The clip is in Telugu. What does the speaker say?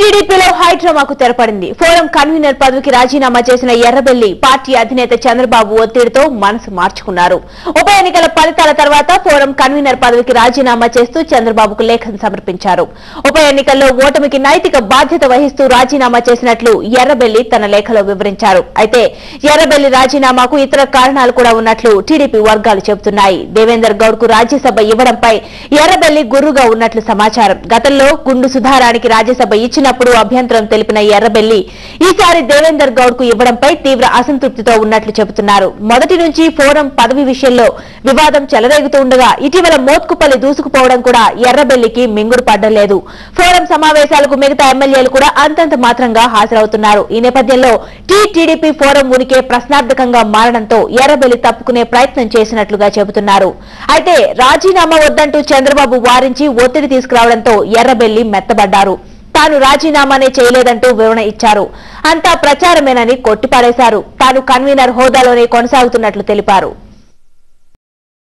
టీడీపీలో హైడ్రామాకు తెరపడింది. ఫోరం కన్వీనర్ పదవికి రాజీనామా చేసిన ఎర్రబెల్లి పార్టీ అధినేత చంద్రబాబు ఒత్తిడితో మనసు మార్చుకున్నారు. ఉప ఎన్నికల ఫలితాల తర్వాత ఫోరం కన్వీనర్ పదవికి రాజీనామా చేస్తూ చంద్రబాబుకు లేఖను సమర్పించారు. ఉప ఎన్నికల్లో ఓటమికి నైతిక బాధ్యత వహిస్తూ రాజీనామా చేసినట్లు ఎర్రబెల్లి తన లేఖలో వివరించారు. అయితే ఎర్రబెల్లి రాజీనామాకు ఇతర కారణాలు కూడా ఉన్నట్లు టీడీపీ వర్గాలు చెబుతున్నాయి. దేవేందర్ గౌడ్ కు రాజ్యసభ ఇవ్వడంపై ఎర్రబెల్లి గుర్రుగా ఉన్నట్లు సమాచారం. గతంలో గుండు సుధారానికి రాజ్యసభ ఇచ్చినప్పుడు అభ్యంతరం తెలిపిన ఎర్రబెల్లి ఈసారి దేవేందర్ గౌడ్ కు ఇవ్వడంపై తీవ్ర అసంతృప్తితో ఉన్నట్లు చెబుతున్నారు. మొదటి నుంచి ఫోరం పదవి విషయంలో వివాదం చెలరేగుతుండగా ఇటీవల మోత్కుపల్లి దూసుకుపోవడం కూడా ఎర్రబెల్లికి మింగుడు పడ్డలేదు. ఫోరం సమావేశాలకు మిగతా ఎమ్మెల్యేలు కూడా అంతంత మాత్రంగా హాజరవుతున్నారు. ఈ నేపథ్యంలో టీడీపీ ఫోరం ఉనికే ప్రశ్నార్థకంగా మారడంతో ఎర్రబెల్లి తప్పుకునే ప్రయత్నం చేసినట్లుగా చెబుతున్నారు. అయితే రాజీనామా వద్దంటూ చంద్రబాబు వారించి ఒత్తిడి తీసుకురావడంతో ఎర్రబెల్లి మెత్తబడ్డారు. తాను రాజీనామానే చేయలేదంటూ వివరణ ఇచ్చారు. అంతా ప్రచారమేనని కొట్టిపారేశారు. తాను కన్వీనర్ హోదాలోనే కొనసాగుతున్నట్లు తెలిపారు.